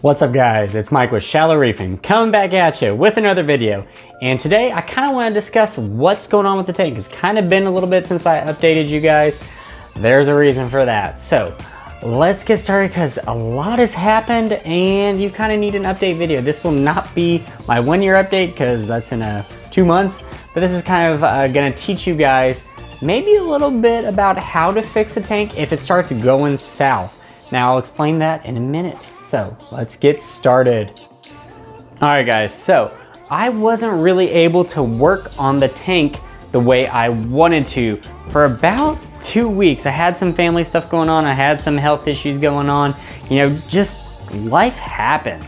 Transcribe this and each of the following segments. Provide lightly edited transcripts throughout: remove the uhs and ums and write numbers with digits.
What's up guys, it's Mike with Shallow Reefing, coming back at you with another video. And today I kind of want to discuss what's going on with the tank. It's kind of been a little bit since I updated you guys. There's a reason for that. So let's get started because a lot has happened and you kind of need an update video. This will not be my 1 year update because that's in 2 months. But this is kind of going to teach you guys maybe a little bit about how to fix a tank if it starts going south. Now I'll explain that in a minute. So let's get started. All right guys, so I wasn't really able to work on the tank the way I wanted to for about 2 weeks. I had some family stuff going on. I had some health issues going on. You know, just life happens.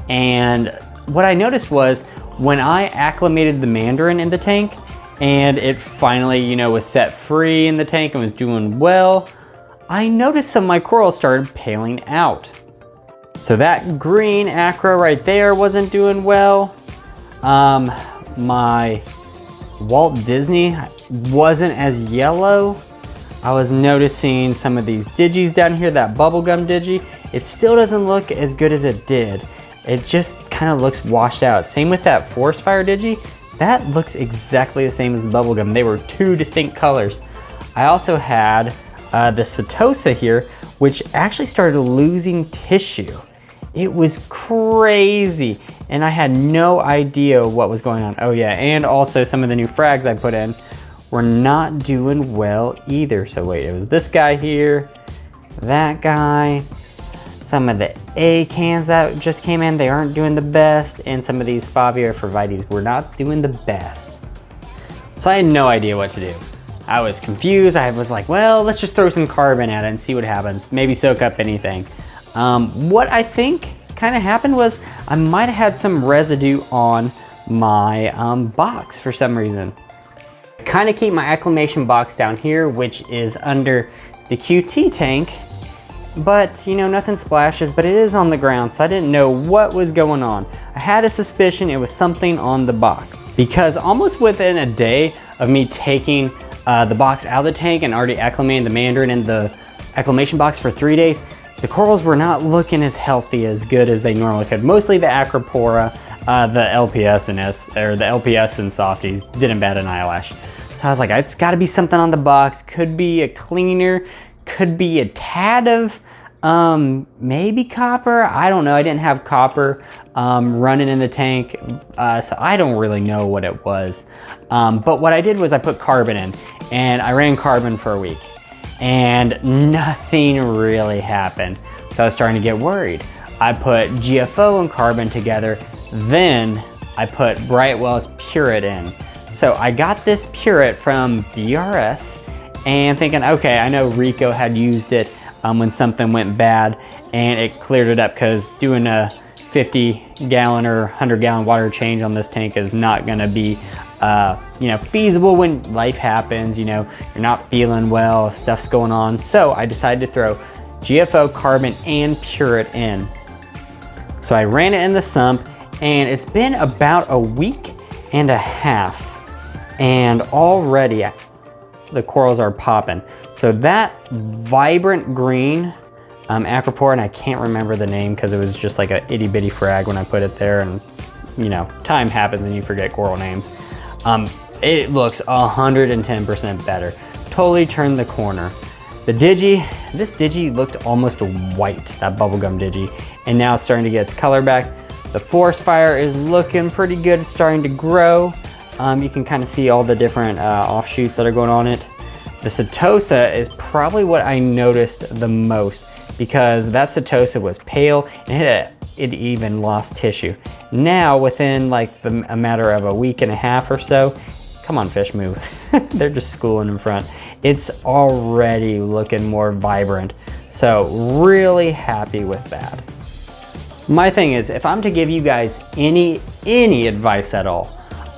And what I noticed was when I acclimated the mandarin in the tank and it finally, you know, was set free in the tank and was doing well, I noticed some of my corals started paling out. So that green acro right there wasn't doing well. My Walt Disney wasn't as yellow. I was noticing some of these digis down here, that bubblegum digi. It still doesn't look as good as it did. It just kind of looks washed out. Same with that forest fire digi. That looks exactly the same as the bubblegum. They were two distinct colors. I also had the Setosa here, which actually started losing tissue. It was crazy, and I had no idea what was going on. Oh yeah, and also some of the new frags I put in were not doing well either. So wait, it was this guy here, that guy, some of the A cans that just came in, they aren't doing the best, and some of these Fabio Fervites were not doing the best. So I had no idea what to do. I was confused. I was like, well, let's just throw some carbon at it and see what happens. Maybe soak up anything. What I think kind of happened was I might have had some residue on my box for some reason. I kind of keep my acclimation box down here, which is under the QT tank, but you know, nothing splashes, but it is on the ground, so I didn't know what was going on. I had a suspicion it was something on the box because almost within a day of me taking the box out of the tank and already acclimating the mandarin in the acclimation box for 3 days, the corals were not looking as healthy, as good as they normally could. Mostly the Acropora, the LPS and softies didn't bat an eyelash. So I was like, it's gotta be something on the box. Could be a cleaner, could be a tad of maybe copper. I don't know, I didn't have copper running in the tank, so I don't really know what it was. But what I did was I put carbon in, and I ran carbon for a week. And nothing really happened. So I was starting to get worried. I put GFO and carbon together, then I put Brightwell's Purit in. So I got this Purit from BRS and thinking, okay, I know Rico had used it when something went bad and it cleared it up, because doing a 50 gallon or 100 gallon water change on this tank is not gonna be you know, feasible when life happens. You know, you're not feeling well, stuff's going on. So I decided to throw GFO, carbon, and Purit in. So I ran it in the sump, and it's been about a week and a half, and already the corals are popping. So that vibrant green Acropora, and I can't remember the name because it was just like a itty bitty frag when I put it there, and you know, time happens and you forget coral names. It looks 110% better. Totally turned the corner. The digi, this digi looked almost white, that bubblegum digi, and now it's starting to get its color back. The forest fire is looking pretty good. It's starting to grow. You can kind of see all the different offshoots that are going on it. The Setosa is probably what I noticed the most, because that Setosa was pale and it even lost tissue. Now within like a matter of a week and a half or so, come on fish, move. They're just schooling in front. It's already looking more vibrant. So really happy with that. My thing is, if I'm to give you guys any advice at all,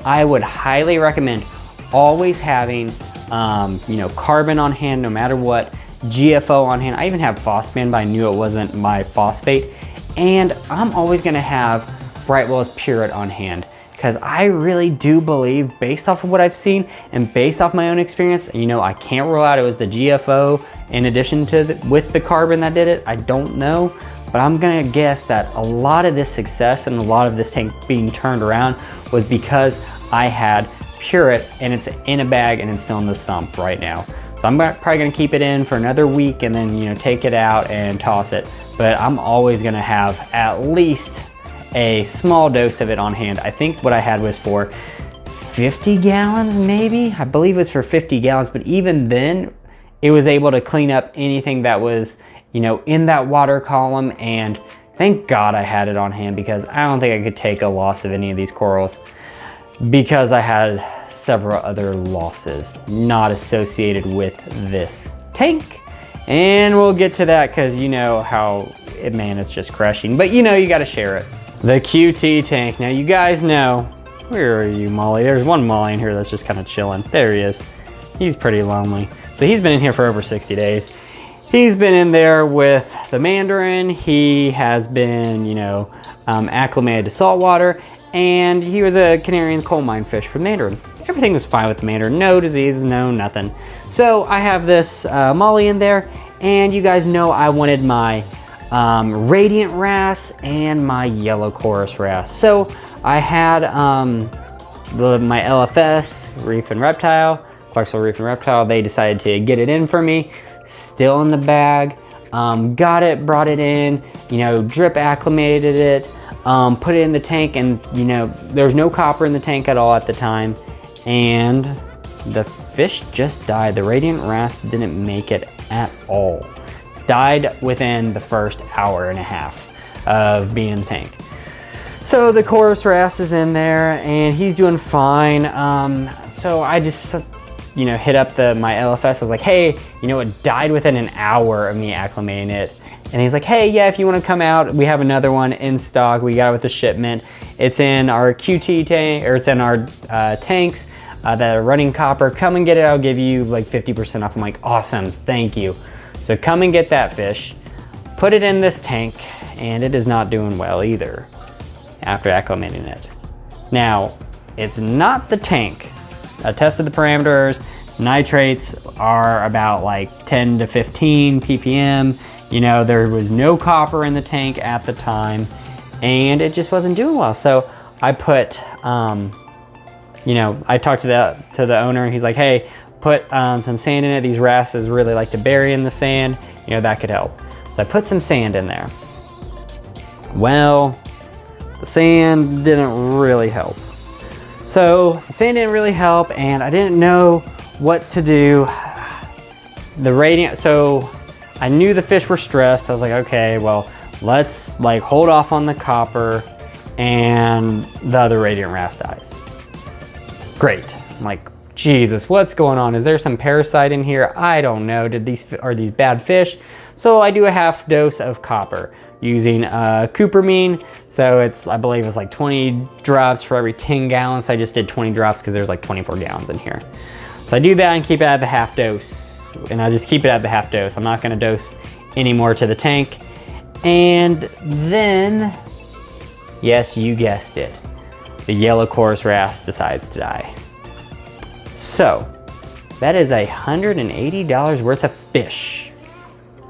I would highly recommend always having you know, carbon on hand no matter what, GFO on hand. I even have phosphate, but I knew it wasn't my phosphate. And I'm always gonna have Brightwell's Purit on hand, because I really do believe, based off of what I've seen and based off my own experience, you know, I can't rule out it was the GFO in addition to with the carbon that did it. I don't know, but I'm gonna guess that a lot of this success and a lot of this tank being turned around was because I had Purit and it's in a bag and it's still in the sump right now. So I'm probably gonna keep it in for another week and then, you know, take it out and toss it. But I'm always gonna have at least a small dose of it on hand. I think what I had was for 50 gallons maybe? I believe it was for 50 gallons, but even then it was able to clean up anything that was, you know, in that water column, and thank God I had it on hand because I don't think I could take a loss of any of these corals because I had several other losses not associated with this tank. And we'll get to that because you know how, man, it's just crushing, but you know, you gotta share it. The QT tank. Now you guys know, where are you, Molly? There's one Molly in here that's just kind of chilling. There he is. He's pretty lonely. So he's been in here for over 60 days. He's been in there with the Mandarin. He has been, you know, acclimated to salt water, and he was a Canarian coal mine fish for Mandarin. Everything was fine with the Mandarin. No diseases, no nothing. So I have this Molly in there, and you guys know I wanted my Radiant Wrasse and my Yellow Chorus Wrasse. So I had my LFS, Reef and Reptile, Clarksville Reef and Reptile. They decided to get it in for me. Still in the bag. Got it, brought it in, you know, drip acclimated it, put it in the tank, and you know, there's no copper in the tank at all at the time. And the fish just died. The Radiant Wrasse didn't make it at all. Died within the first hour and a half of being in the tank. So the Chorus Wrasse is in there and he's doing fine. So I just, you know, hit up my LFS. I was like, hey, you know, it died within an hour of me acclimating it. And he's like, hey, yeah, if you want to come out, we have another one in stock. We got it with the shipment. It's in our QT tank, or it's in our tanks that are running copper. Come and get it. I'll give you like 50% off. I'm like, awesome, thank you. So come and get that fish, put it in this tank, and it is not doing well either after acclimating it. Now, it's not the tank. I tested the parameters. Nitrates are about like 10 to 15 ppm. You know, there was no copper in the tank at the time, and it just wasn't doing well. So I put, you know, I talked to the owner, and he's like, hey, put some sand in it. These wrasses really like to bury in the sand. You know, that could help. So I put some sand in there. Well, the sand didn't really help. So the sand didn't really help, and I didn't know what to do. The Radiant, so I knew the fish were stressed. I was like, okay, well, let's like hold off on the copper, and the other Radiant Wrasse dies. Great. I'm like, Jesus, what's going on? Is there some parasite in here? I don't know. Are these bad fish? So I do a half dose of copper using cupramine. So it's, I believe it's like 20 drops for every 10 gallons. So I just did 20 drops because there's like 24 gallons in here. So I do that and keep it at the half dose. And I just keep it at the half dose. I'm not gonna dose any more to the tank. And then, yes, you guessed it, the Yellow Chorus Wrasse decides to die. So that is $180 worth of fish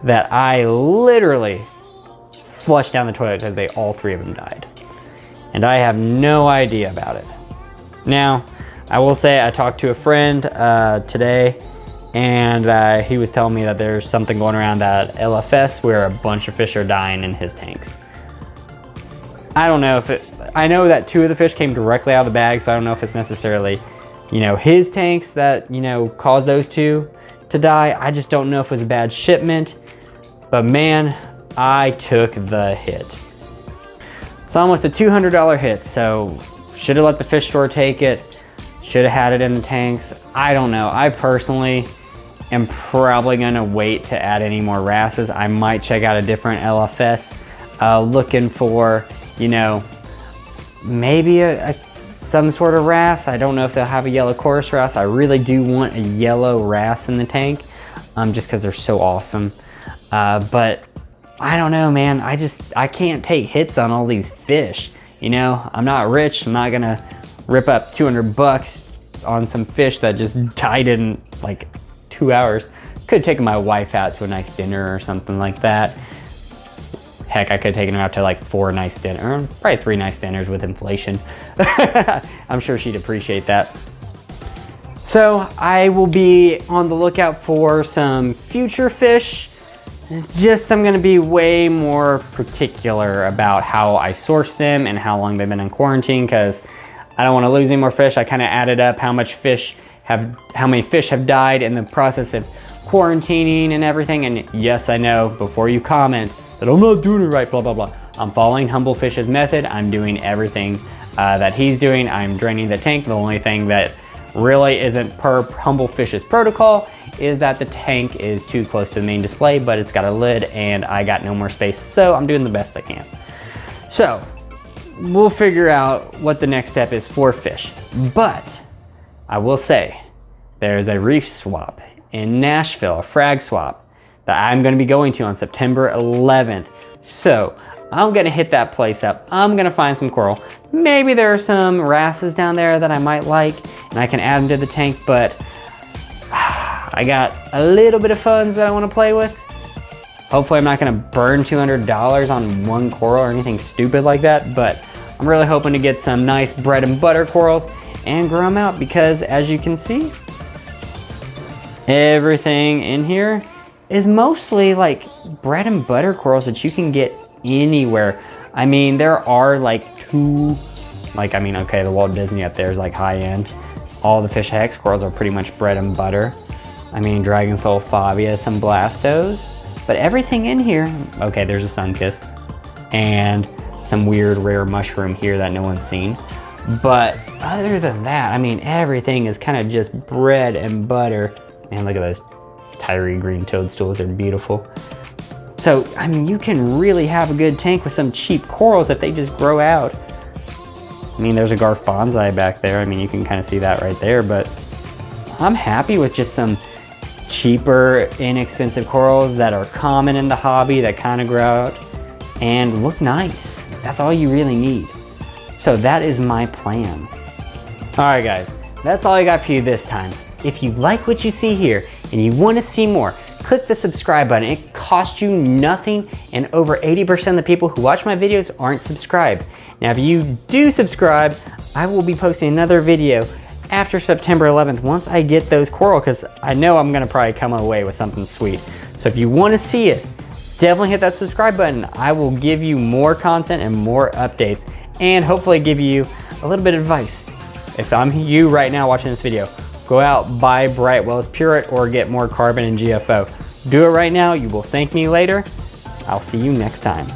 that I literally flushed down the toilet because all three of them died. And I have no idea about it. Now, I will say I talked to a friend today, and he was telling me that there's something going around at LFS where a bunch of fish are dying in his tanks. I don't know if I know that 2 of the fish came directly out of the bag, so I don't know if it's necessarily, you know, his tanks that, you know, caused those 2 to die. I just don't know if it was a bad shipment, but man, I took the hit. It's almost a $200 hit, so should have let the fish store take it, should have had it in the tanks. I don't know. I personally am probably gonna wait to add any more wrasses. I might check out a different LFS, looking for, you know, maybe some sort of wrasse. I don't know if they'll have a Yellow Chorus Wrasse. I really do want a yellow wrasse in the tank, just because they're so awesome. But I don't know, man. I can't take hits on all these fish. You know, I'm not rich. I'm not gonna rip up 200 bucks on some fish that just died in like 2 hours. Could have taken my wife out to a nice dinner or something like that. Heck, I could have taken her out to like 4 nice dinners, or probably 3 nice dinners with inflation. I'm sure she'd appreciate that. So I will be on the lookout for some future fish. I'm gonna be way more particular about how I source them and how long they've been in quarantine, because I don't want to lose any more fish. I kind of added up how many fish have died in the process of quarantining and everything. And yes, I know, before you comment that I'm not doing it right, blah, blah, blah. I'm following Humble Fish's method. I'm doing everything that he's doing. I'm draining the tank. The only thing that really isn't per Humble Fish's protocol is that the tank is too close to the main display, but it's got a lid and I got no more space. So I'm doing the best I can. So we'll figure out what the next step is for fish. But I will say there's a reef swap in Nashville, a frag swap that I'm gonna be going to on September 11th. So I'm gonna hit that place up. I'm gonna find some coral. Maybe there are some wrasses down there that I might like and I can add them to the tank, but I got a little bit of funds that I wanna play with. Hopefully I'm not gonna burn $200 on one coral or anything stupid like that, but I'm really hoping to get some nice bread and butter corals and grow them out, because as you can see, everything in here is mostly like bread and butter corals that you can get anywhere. I mean, there are like okay, the Walt Disney up there is like high end. All the Fish Hex corals are pretty much bread and butter. I mean, Dragon Soul Fabia, some Blastos, but everything in here, okay, there's a Sunkissed and some weird rare mushroom here that no one's seen. But other than that, I mean, everything is kind of just bread and butter. Man, look at those Tyree green toadstools, they're beautiful. So, I mean, you can really have a good tank with some cheap corals if they just grow out. I mean, there's a Garf Bonsai back there. I mean, you can kind of see that right there, but I'm happy with just some cheaper, inexpensive corals that are common in the hobby, that kind of grow out and look nice. That's all you really need. So that is my plan. All right, guys, that's all I got for you this time. If you like what you see here and you want to see more, click the subscribe button. It costs you nothing, and over 80% of the people who watch my videos aren't subscribed. Now, if you do subscribe, I will be posting another video after September 11th once I get those coral, because I know I'm gonna probably come away with something sweet. So if you want to see it, definitely hit that subscribe button. I will give you more content and more updates, and hopefully give you a little bit of advice. If I'm you right now watching this video, go out, buy Brightwell's Purit or get more carbon and GFO. Do it right now, you will thank me later. I'll see you next time.